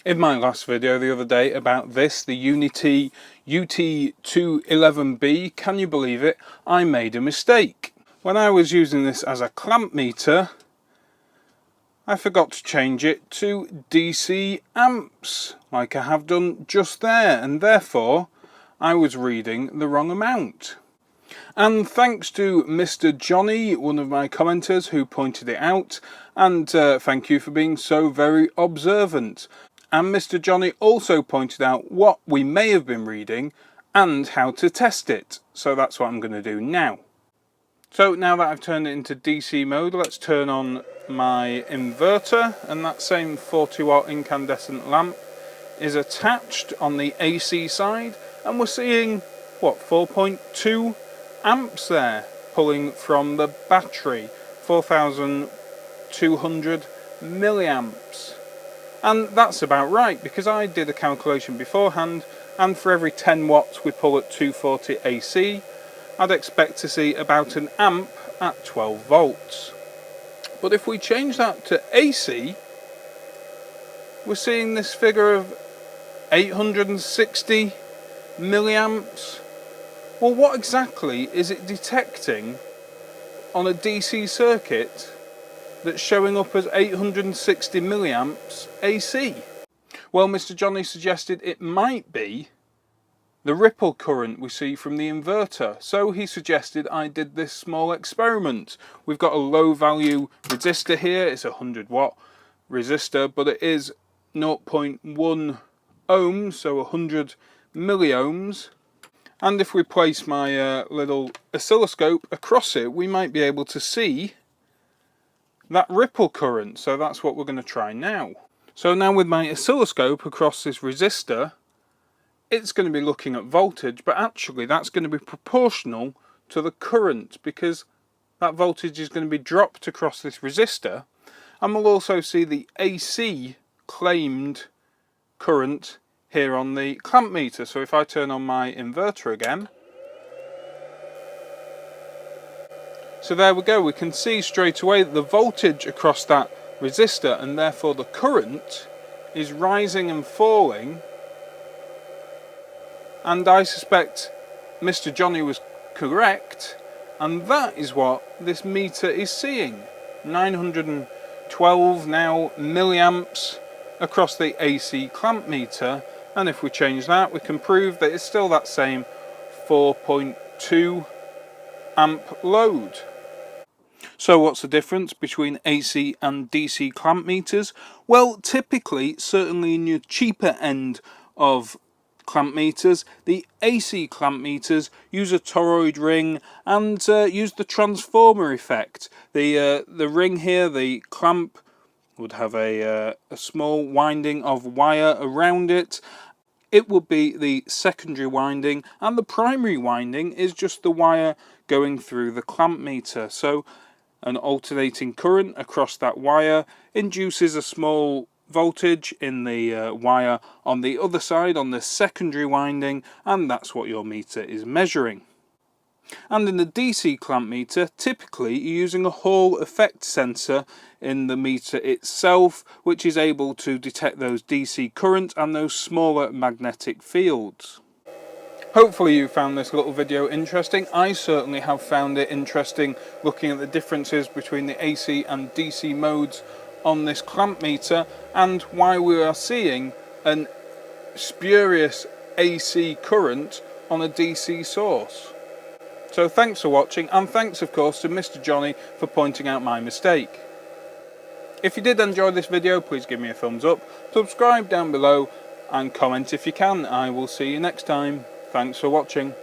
In my last video the other day about this, the Unity UT211B, can you believe it? I made a mistake. When I was using this as a clamp meter, I forgot to change it to DC amps, like I have done just there, and therefore I was reading the wrong amount. And thanks to Mr. Johnny, one of my commenters, who pointed it out, and thank you for being so very observant. And Mr. Johnny also pointed out what we may have been reading and how to test it. So that's what I'm going to do now. So now that I've turned it into DC mode, let's turn on my inverter, and that same 40 watt incandescent lamp is attached on the AC side, and we're seeing, what, 4.2 amps there, pulling from the battery, 4,200 milliamps. And that's about right, because I did a calculation beforehand, and for every 10 watts we pull at 240 AC, I'd expect to see about an amp at 12 volts. But if we change that to AC, we're seeing this figure of 860 milliamps. Well, what exactly is it detecting on a DC circuit that's showing up as 860 milliamps AC? Well, Mr. Johnny suggested it might be the ripple current we see from the inverter. So he suggested I did this small experiment. We've got a low value resistor here. It's a 100 watt resistor, but it is 0.1 ohms, so 100 milliohms. And if we place my little oscilloscope across it, we might be able to see that ripple current. So that's what we're going to try now. So now with my oscilloscope across this resistor, it's going to be looking at voltage, but actually that's going to be proportional to the current, because that voltage is going to be dropped across this resistor, and we'll also see the AC claimed current here on the clamp meter. So if I turn on my inverter again, so there we go, we can see straight away that the voltage across that resistor, and therefore the current, is rising and falling. And I suspect Mr. Johnny was correct, and that is what this meter is seeing. 912 now milliamps across the AC clamp meter, and if we change that, we can prove that it's still that same 4.2 amp load. So what's the difference between AC and DC clamp meters? Well, typically, certainly in your cheaper end of clamp meters, the AC clamp meters use a toroid ring and use the transformer effect. The ring here, the clamp, would have a small winding of wire around it. It would be the secondary winding, and the primary winding is just the wire going through the clamp meter. So an alternating current across that wire induces a small voltage in the wire on the other side, on the secondary winding, and that's what your meter is measuring. And in the DC clamp meter, typically you're using a Hall effect sensor in the meter itself, which is able to detect those DC current and those smaller magnetic fields. Hopefully you found this little video interesting. I certainly have found it interesting, looking at the differences between the AC and DC modes on this clamp meter, and why we are seeing an spurious AC current on a DC source. So thanks for watching, and thanks of course to Mr. Johnny for pointing out my mistake. If you did enjoy this video, please give me a thumbs up, subscribe down below, and comment if you can. I will see you next time. Thanks for watching.